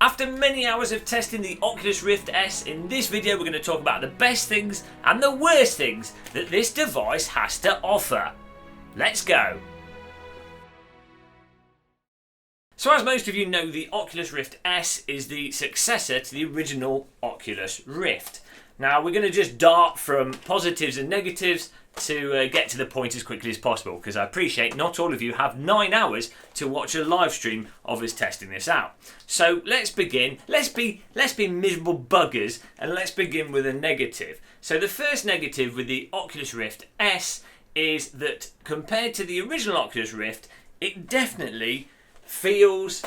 After many hours of testing the Oculus Rift S, in this video we're going to talk about the best things and the worst things that this device has to offer. Let's go! So as most of you know, the Oculus Rift S is the successor to the original Oculus Rift. Now we're going to just dart from positives and negatives to get to the point as quickly as possible, because I appreciate not all of you have 9 hours to watch a live stream of us testing this out. So let's begin. Let's be miserable buggers, and let's begin with a negative. So the first negative with the Oculus Rift S is that compared to the original Oculus Rift, it definitely feels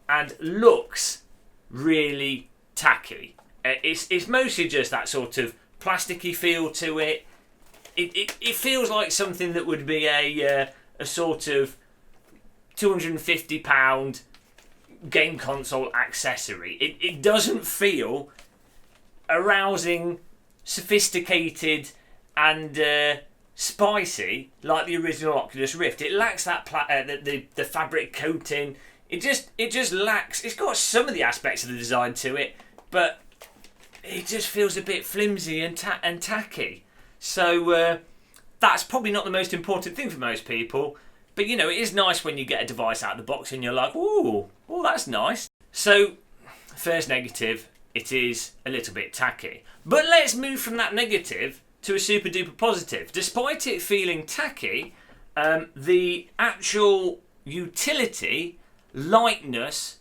and looks really tacky. It's mostly just that sort of plasticky feel to it. It feels like something that would be a sort of £250 game console accessory. It doesn't feel arousing, sophisticated and spicy like the original Oculus Rift. It lacks that the fabric coating. It just lacks. It's got some of the aspects of the design to it, but it just feels a bit flimsy and tacky. So that's probably not the most important thing for most people, but you know, it is nice when you get a device out of the box and you're like, ooh, that's nice. So first negative, it is a little bit tacky. But let's move from that negative to a super duper positive. Despite it feeling tacky, the actual utility, lightness,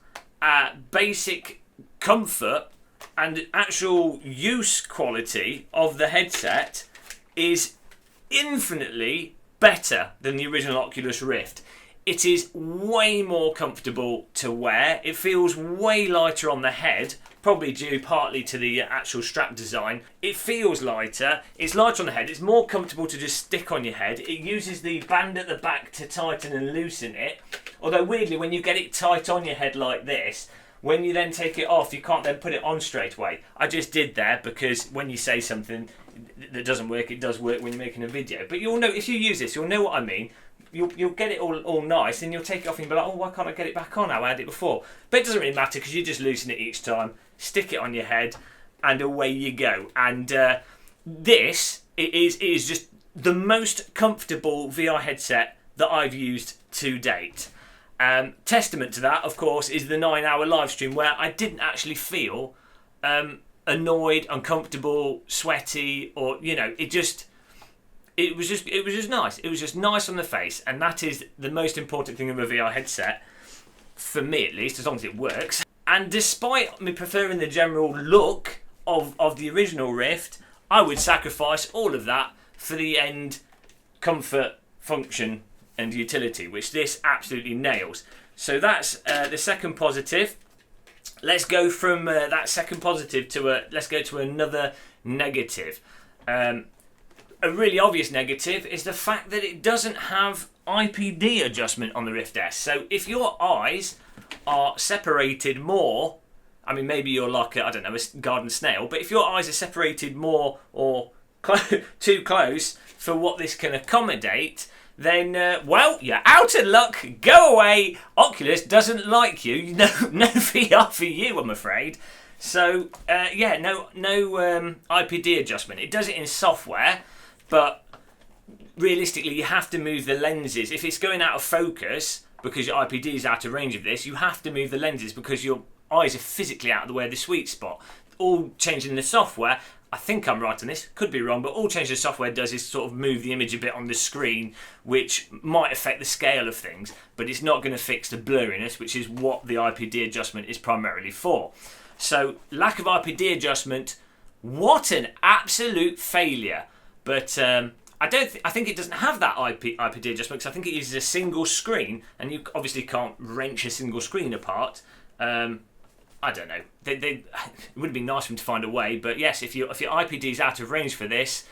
basic comfort and actual use quality of the headset is infinitely better than the original Oculus Rift. It is way more comfortable to wear. It feels way lighter on the head, probably due partly to the actual strap design. It feels lighter. It's lighter on the head. It's more comfortable to just stick on your head. It uses the band at the back to tighten and loosen it. Although weirdly, when you get it tight on your head like this, when you then take it off, you can't then put it on straight away. I just did there because when you say something that doesn't work, it does work when you're making a video. But you'll know, if you use this, you'll know what I mean. You'll get it all nice, and you'll take it off and you'll be like, oh, why can't I get it back on how I had it before? But it doesn't really matter because you just loosen it each time, stick it on your head, and away you go. And this is just the most comfortable VR headset that I've used to date. Testament to that, of course, is the 9-hour live stream where I didn't actually feel annoyed, uncomfortable, sweaty, or you know, it was just nice. It was just nice on the face, and that is the most important thing of a VR headset, for me at least, as long as it works. And despite me preferring the general look of the original Rift, I would sacrifice all of that for the end comfort, function and utility, which this absolutely nails. So that's the second positive. Let's go from that second positive to let's go to another negative. A really obvious negative is the fact that it doesn't have IPD adjustment on the Rift S. So if your eyes are separated more, I mean, maybe you're like I don't know, a garden snail, but if your eyes are separated more or too close for what this can accommodate, then, well, you're out of luck. Go away. Oculus doesn't like you. No VR for you, I'm afraid. So, yeah, no IPD adjustment. It does it in software, but realistically, you have to move the lenses. If it's going out of focus because your IPD is out of range of this, you have to move the lenses because your eyes are physically out of the way of the sweet spot. All changing the software. I think I'm right on this, could be wrong, but all change the software does is sort of move the image a bit on the screen, which might affect the scale of things, but it's not going to fix the blurriness, which is what the IPD adjustment is primarily for. So, lack of IPD adjustment, what an absolute failure. But I think it doesn't have that IPD adjustment, because I think it uses a single screen, and you obviously can't wrench a single screen apart. I don't know. It would be nice for them to find a way, but yes, if your IPD is out of range for this,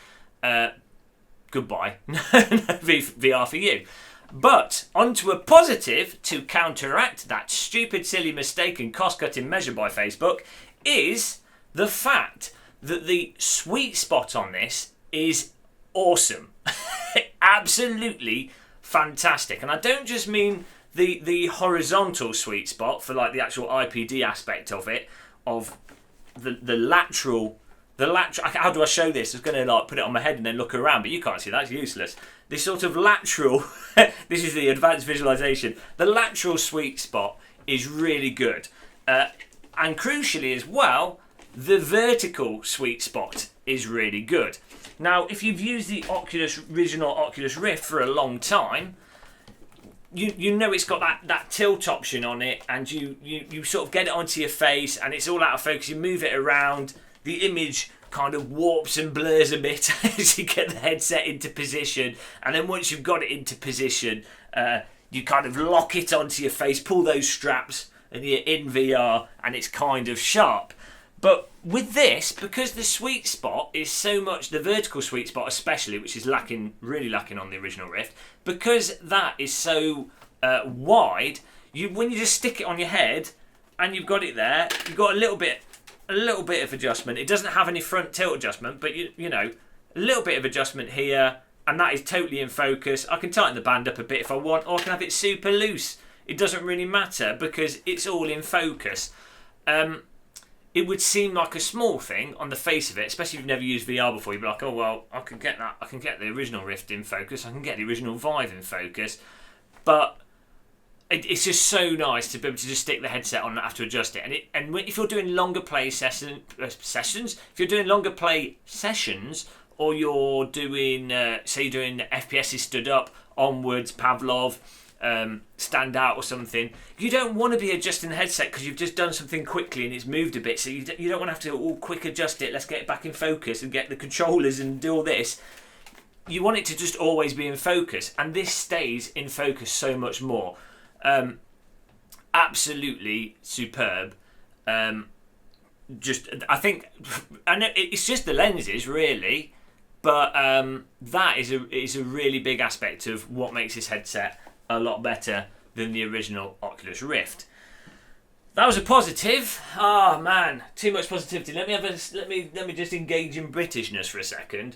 goodbye. No VR for you. But onto a positive to counteract that stupid, silly mistake and cost-cutting measure by Facebook is the fact that the sweet spot on this is awesome. Absolutely fantastic. And I don't just mean the horizontal sweet spot for like the actual IPD aspect of it, of the lateral. How do I show this? I was going to like put it on my head and then look around, but you can't see that. It's useless. This sort of lateral. This is the advanced visualization. The lateral sweet spot is really good, and crucially as well, the vertical sweet spot is really good. Now, if you've used the original Oculus Rift for a long time, you know it's got that tilt option on it, and you sort of get it onto your face, and it's all out of focus. You move it around. The image kind of warps and blurs a bit as you get the headset into position, and then once you've got it into position, you kind of lock it onto your face, pull those straps, and you're in VR, and it's kind of sharp. But with this, because the sweet spot is so much, the vertical sweet spot especially, which is really lacking on the original Rift, because that is so wide, when you just stick it on your head and you've got it there, you've got a little bit of adjustment. It doesn't have any front tilt adjustment, but you know, a little bit of adjustment here, and that is totally in focus. I can tighten the band up a bit if I want, or I can have it super loose. It doesn't really matter because it's all in focus. It would seem like a small thing on the face of it, especially if you've never used VR before. You'd be like, oh well, I can get that. I can get the original Rift in focus. I can get the original Vive in focus, but it's just so nice to be able to just stick the headset on and not have to adjust it. And if you're doing longer play sessions, if you're doing longer play sessions, or you're doing, say you're doing FPSs stood up, onwards, Pavlov, stand out or something, you don't want to be adjusting the headset because you've just done something quickly and it's moved a bit. So you don't want to have to all quick adjust it. Let's get it back in focus and get the controllers and do all this. You want it to just always be in focus, and this stays in focus so much more. Absolutely superb. I think, I know it's just the lenses really, but that is a really big aspect of what makes this headset a lot better than the original Oculus Rift. That was a positive. Ah man, too much positivity. Let me just engage in Britishness for a second.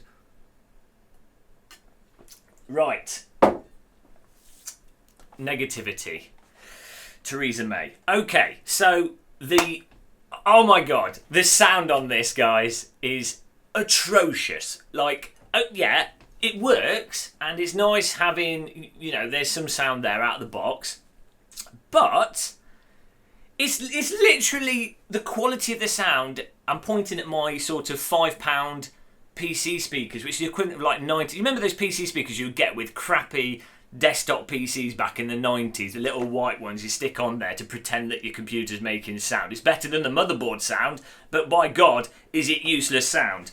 Right. Negativity. Theresa May. Okay, so oh my god, the sound on this, guys, is atrocious. Like, oh yeah, it works, and it's nice having, you know, there's some sound there out of the box, but it's literally the quality of the sound. I'm pointing at my sort of £5 PC speakers, which is the equivalent of like 90. You remember those PC speakers you would get with crappy desktop PCs back in the 90s, the little white ones you stick on there to pretend that your computer's making sound? It's better than the motherboard sound, but by God, is it useless sound.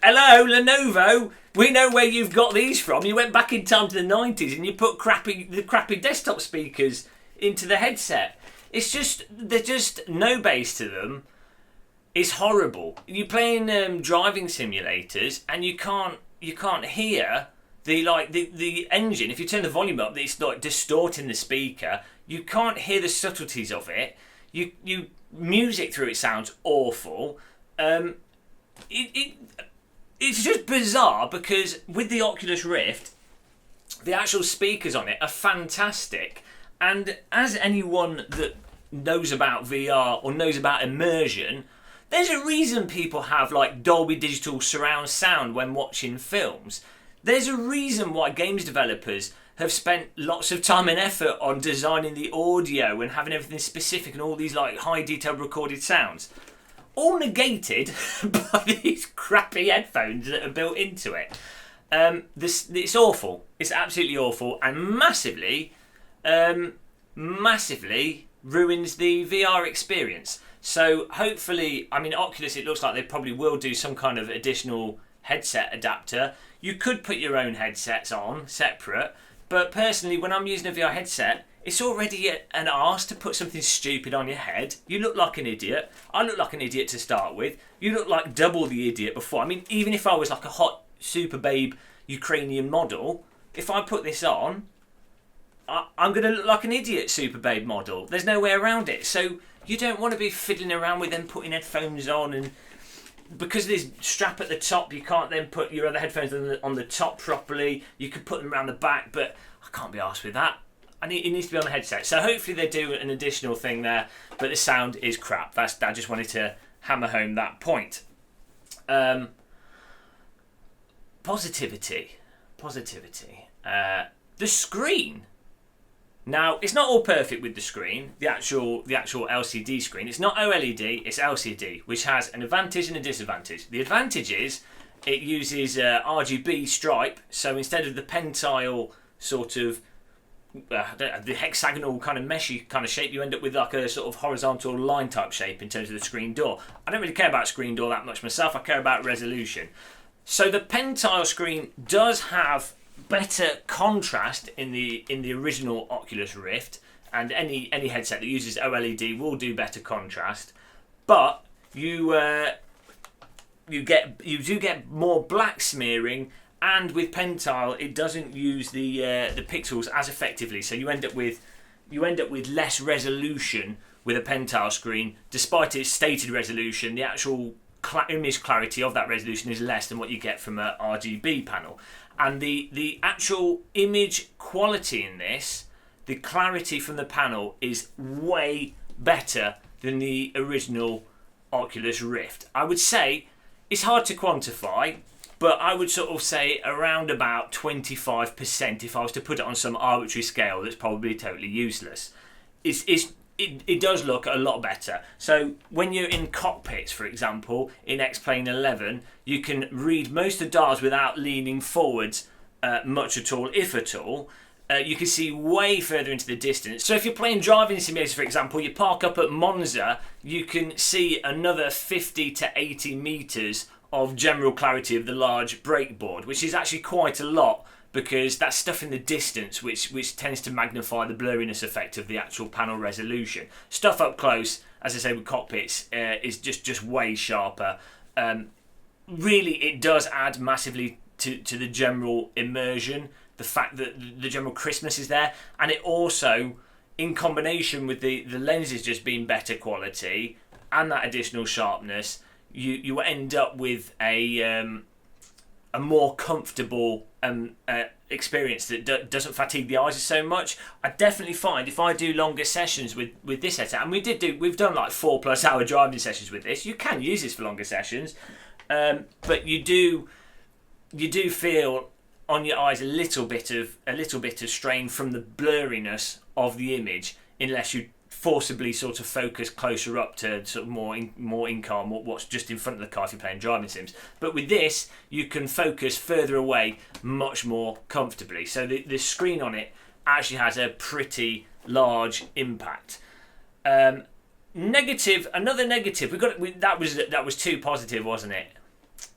Hello, Lenovo, we know where you've got these from. You went back in time to the 90s and you put the crappy desktop speakers into the headset. It's just, there's just no bass to them. It's horrible. You're playing driving simulators and you can't hear the engine. If you turn the volume up, it's like distorting the speaker. You can't hear the subtleties of it. You music through it sounds awful. It's just bizarre because with the Oculus Rift, the actual speakers on it are fantastic. And as anyone that knows about VR or knows about immersion, there's a reason people have like Dolby Digital surround sound when watching films. There's a reason why games developers have spent lots of time and effort on designing the audio and having everything specific and all these like high detailed recorded sounds. All negated by these crappy headphones that are built into it. It's awful. It's absolutely awful, and massively ruins the VR experience. So hopefully, I mean, Oculus, it looks like they probably will do some kind of additional headset adapter. You could put your own headsets on separate, but personally, when I'm using a VR headset, it's already an arse to put something stupid on your head. You look like an idiot. I look like an idiot to start with. You look like double the idiot before. I mean, even if I was like a hot super babe Ukrainian model, if I put this on, I'm going to look like an idiot super babe model. There's no way around it. So you don't want to be fiddling around with them putting headphones on, and because there's strap at the top, you can't then put your other headphones on the top properly. You could put them around the back, but I can't be arsed with that. it needs to be on the headset. So hopefully they do an additional thing there, but the sound is crap. I just wanted to hammer home that point. Positivity. The screen. Now, it's not all perfect with the screen, the actual LCD screen. It's not OLED, it's LCD, which has an advantage and a disadvantage. The advantage is it uses RGB stripe, so instead of the pentile sort of the hexagonal kind of meshy kind of shape, you end up with like a sort of horizontal line type shape in terms of the screen door. I don't really care about screen door that much myself. I care about resolution. So the pentile screen does have better contrast in the original Oculus Rift, and any headset that uses OLED will do better contrast, but you do get more black smearing, and with pentile it doesn't use the pixels as effectively, so you end up with less resolution with a pentile screen. Despite its stated resolution, the actual image clarity of that resolution is less than what you get from a RGB panel. And the actual image quality in this, the clarity from the panel is way better than the original Oculus Rift. I would say it's hard to quantify, but I would sort of say around about 25% if I was to put it on some arbitrary scale that's probably totally useless. It does look a lot better. So when you're in cockpits, for example, in X-Plane 11, you can read most of the dials without leaning forwards much at all, if at all. You can see way further into the distance. So if you're playing driving simulators, for example, you park up at Monza, you can see another 50 to 80 metres of general clarity of the large brake board, which is actually quite a lot, because that's stuff in the distance which tends to magnify the blurriness effect of the actual panel resolution. Stuff up close, as I say with cockpits, is just way sharper. Really, it does add massively to the general immersion, the fact that the general crispness is there, and it also, in combination with the lenses just being better quality and that additional sharpness, you end up with a more comfortable experience that doesn't fatigue the eyes so much. I definitely find if I do longer sessions with this headset, and we've done like 4+ hour driving sessions with this. You can use this for longer sessions, but you do feel on your eyes a little bit of strain from the blurriness of the image, unless you forcibly sort of focus closer up to sort of more in car, what's just in front of the car if you're playing driving sims. But with this, you can focus further away much more comfortably. So the screen on it actually has a pretty large impact. Another negative. That was too positive, wasn't it?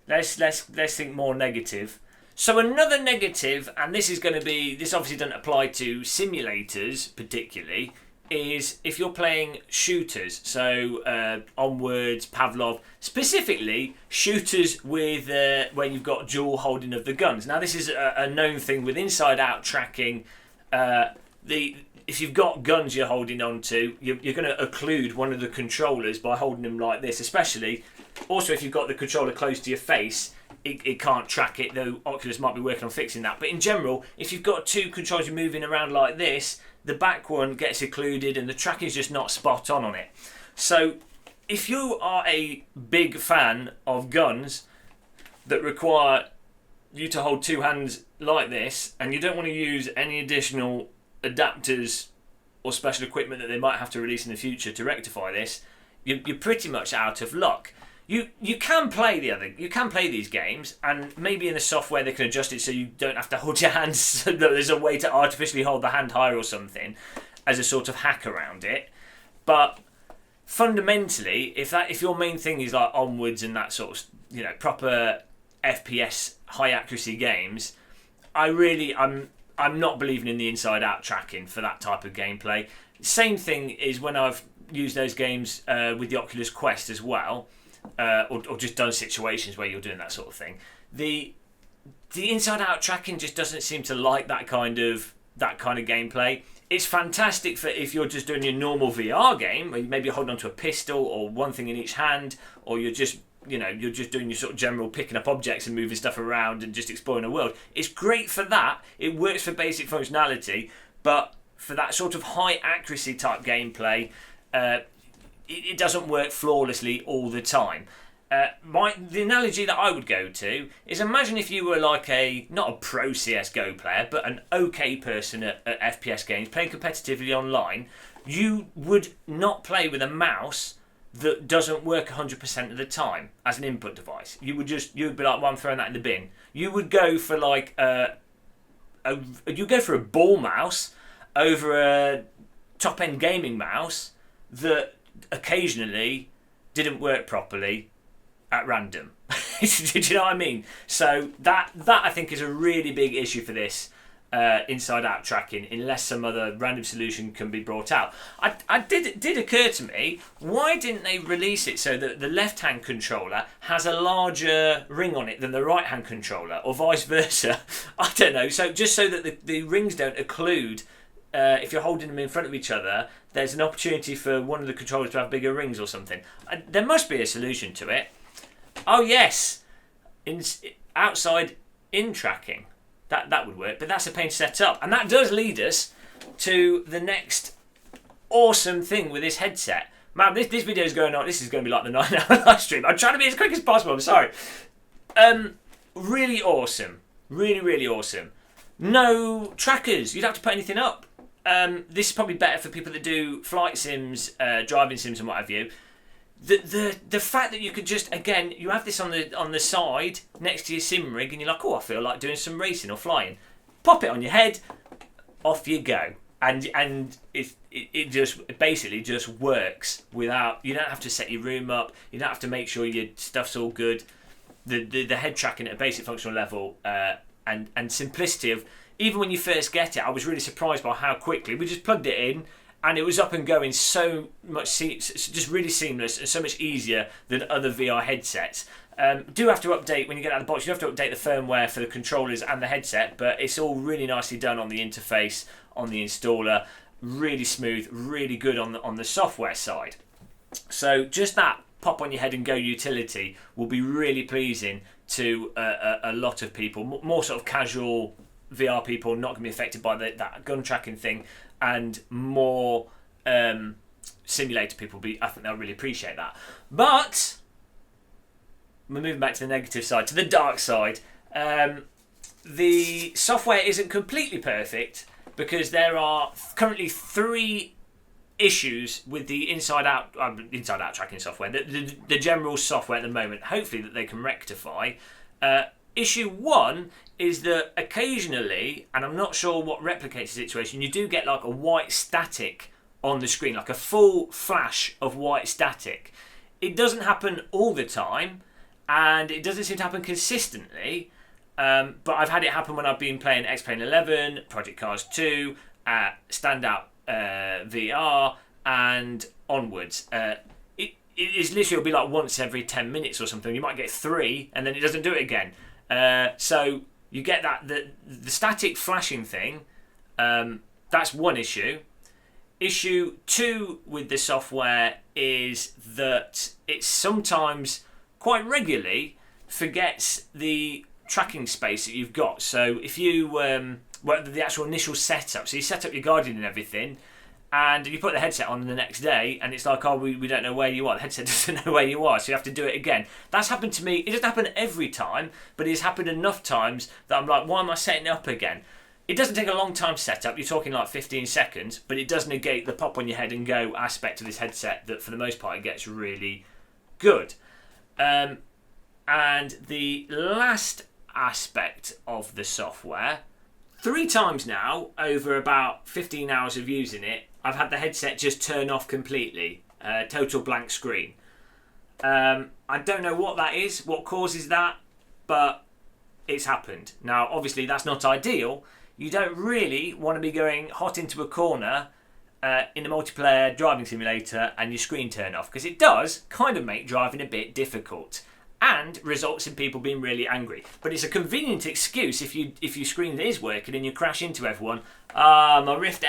Let's think more negative. So another negative, and this obviously doesn't apply to simulators particularly, is if you're playing shooters, so onwards, Pavlov, specifically shooters with where you've got dual holding of the guns. Now this is a known thing with inside-out tracking. If you've got guns you're holding on to, you're going to occlude one of the controllers by holding them like this, especially. Also, if you've got the controller close to your face, it can't track it, though Oculus might be working on fixing that. But in general, if you've got two controllers you're moving around like this, the back one gets occluded and the tracking is just not spot on it. So if you are a big fan of guns that require you to hold two hands like this, and you don't want to use any additional adapters or special equipment that they might have to release in the future to rectify this, you're pretty much out of luck. You can play these games, and maybe in the software they can adjust it so you don't have to hold your hands, so that there's a way to artificially hold the hand higher or something as a sort of hack around it. But fundamentally, if your main thing is like onwards and that sort of proper FPS high accuracy games, I'm not believing in the inside out tracking for that type of gameplay. Same thing is when I've used those games with the Oculus Quest as well. Or just done situations where you're doing that sort of thing. The inside-out tracking just doesn't seem to like that kind of gameplay. It's fantastic for if you're just doing your normal VR game, where maybe you're holding onto a pistol or one thing in each hand, or you're just doing your sort of general picking up objects and moving stuff around and just exploring the world. It's great for that. It works for basic functionality, but for that sort of high accuracy type gameplay, it doesn't work flawlessly all the time. The analogy that I would go to is, imagine if you were like not a pro CSGO player, but an okay person at FPS games, playing competitively online. You would not play with a mouse that doesn't work 100% of the time as an input device. You would be like, well, I'm throwing that in the bin. You would go for like you go for a ball mouse over a top end gaming mouse that occasionally didn't work properly at random. Do you know what I mean? So that I think is a really big issue for this inside out tracking, unless some other random solution can be brought out. It did occur to me, why didn't they release it so that the left hand controller has a larger ring on it than the right hand controller, or vice versa? I don't know. So just so that the rings don't occlude. If you're holding them in front of each other, there's an opportunity for one of the controllers to have bigger rings or something. There must be a solution to it. Oh yes, outside in tracking, that would work, but that's a pain to set up, and that does lead us to the next awesome thing with this headset. Man, this video is going on. This is going to be like the 9-hour live stream. I'm trying to be as quick as possible. I'm sorry. Really awesome, really awesome. No trackers. You don't have to put anything up. This is probably better for people that do flight sims, driving sims, and what have you. The fact that you could just, again, you have this on the side next to your sim rig, and you're like, oh, I feel like doing some racing or flying. Pop it on your head, off you go, and it just basically just works without. You don't have to set your room up. You don't have to make sure your stuff's all good. The head tracking at a basic functional level and simplicity of, even when you first get it, I was really surprised by how quickly we just plugged it in. And it was up and going so much, just really seamless and so much easier than other VR headsets. Do have to update, when you get out of the box, you have to update the firmware for the controllers and the headset, but it's all really nicely done on the interface, on the installer. Really smooth, really good on the software side. So just that pop on your head and go utility will be really pleasing to a lot of people. More sort of casual VR people, not going to be affected by that gun tracking thing, and more simulator people. I think they'll really appreciate that. But we're moving back to the negative side, to the dark side. The software isn't completely perfect because there are currently 3 issues with the inside out tracking software. The general software at the moment. Hopefully that they can rectify. Issue 1 is that occasionally, and I'm not sure what replicates the situation, you do get like a white static on the screen, like a full flash of white static. It doesn't happen all the time, and it doesn't seem to happen consistently, but I've had it happen when I've been playing X-Plane 11, Project Cars 2, Standout VR, and onwards. It is literally, it'll be like once every 10 minutes or something. You might get 3, and then it doesn't do it again. So you get that the static flashing thing. That's one issue. Issue 2 with the software is that it sometimes, quite regularly, forgets the tracking space that you've got. So if you the actual initial setup, so you set up your Guardian and everything, and you put the headset on the next day, and it's like, oh, we don't know where you are. The headset doesn't know where you are, so you have to do it again. That's happened to me. It doesn't happen every time, but it's happened enough times that I'm like, why am I setting it up again? It doesn't take a long time to set up. You're talking like 15 seconds, but it does negate the pop on your head and go aspect of this headset that, for the most part, it gets really good. And the last aspect of the software, 3 times now, over about 15 hours of using it, I've had the headset just turn off completely. Total blank screen. I don't know what that is, what causes that, but it's happened. Now, obviously, that's not ideal. You don't really want to be going hot into a corner in a multiplayer driving simulator and your screen turn off, because it does kind of make driving a bit difficult and results in people being really angry. But it's a convenient excuse if your screen is working and you crash into everyone. My Rift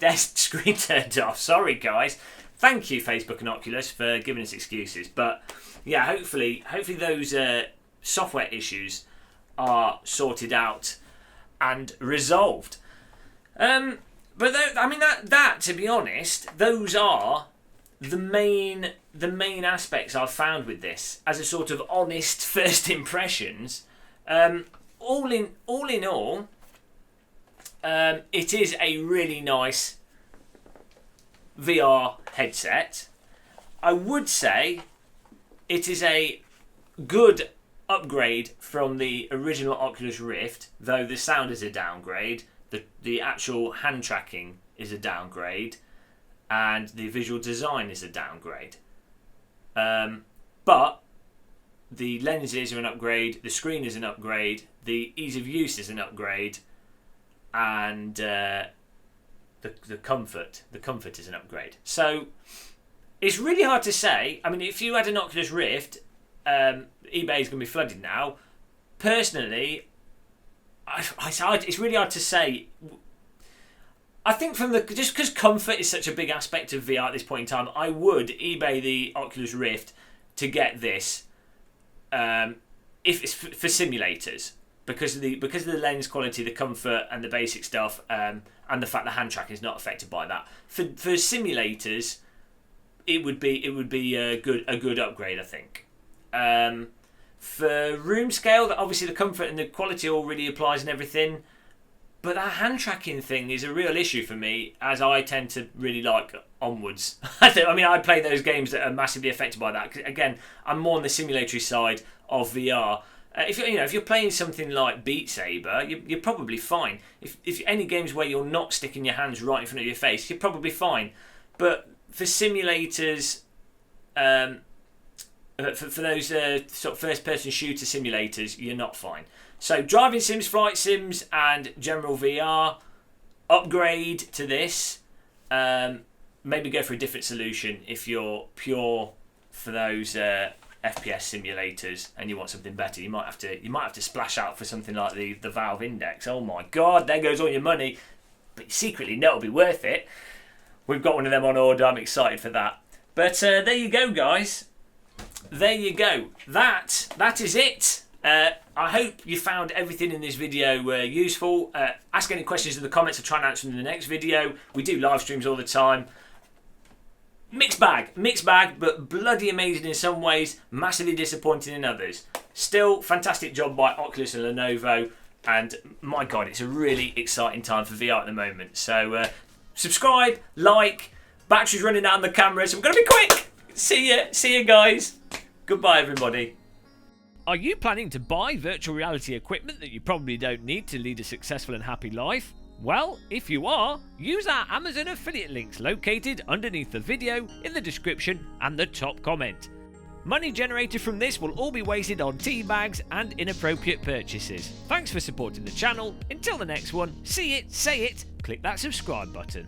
S screen turned off. Sorry, guys. Thank you, Facebook and Oculus, for giving us excuses. But yeah, hopefully those software issues are sorted out and resolved. But I mean that to be honest, those are the main aspects I've found with this as a sort of honest first impressions. All in all, it is a really nice VR headset. I would say it is a good upgrade from the original Oculus Rift, though the sound is a downgrade, the actual hand tracking is a downgrade, and the visual design is a downgrade. But the lenses are an upgrade, the screen is an upgrade, the ease of use is an upgrade, and the comfort is an upgrade. So it's really hard to say. I mean, if you had an Oculus Rift, eBay is going to be flooded now. Personally, it's really hard to say. I think just because comfort is such a big aspect of VR at this point in time, I would eBay the Oculus Rift to get this, if it's for simulators, because of the lens quality, the comfort, and the basic stuff, and the fact the hand tracking is not affected by that. For simulators, it would be a good upgrade, I think. For room scale, obviously the comfort and the quality all really applies and everything, but that hand tracking thing is a real issue for me, as I tend to really like onwards. I mean, I play those games that are massively affected by that. Again, I'm more on the simulatory side of VR. If you're playing something like Beat Saber, you're probably fine. If any games where you're not sticking your hands right in front of your face, you're probably fine. But for simulators, for those sort of first-person shooter simulators, you're not fine. So driving sims, flight sims, and general VR, upgrade to this. Maybe go for a different solution if you're pure for those FPS simulators and you want something better. You might have to splash out for something like the Valve Index. Oh my God, there goes all your money. But you secretly know it'll be worth it. We've got one of them on order. I'm excited for that. But there you go, guys. There you go. That is it. I hope you found everything in this video useful. Ask any questions in the comments. I'll try and answer them in the next video. We do live streams all the time. Mixed bag, but bloody amazing in some ways, massively disappointing in others. Still, fantastic job by Oculus and Lenovo, and my God, it's a really exciting time for VR at the moment. So subscribe, like, battery's running out on the camera, so we're going to be quick. See you guys. Goodbye, everybody. Are you planning to buy virtual reality equipment that you probably don't need to lead a successful and happy life? Well, if you are, use our Amazon affiliate links located underneath the video, in the description and the top comment. Money generated from this will all be wasted on tea bags and inappropriate purchases. Thanks for supporting the channel. Until the next one, see it, say it, click that subscribe button.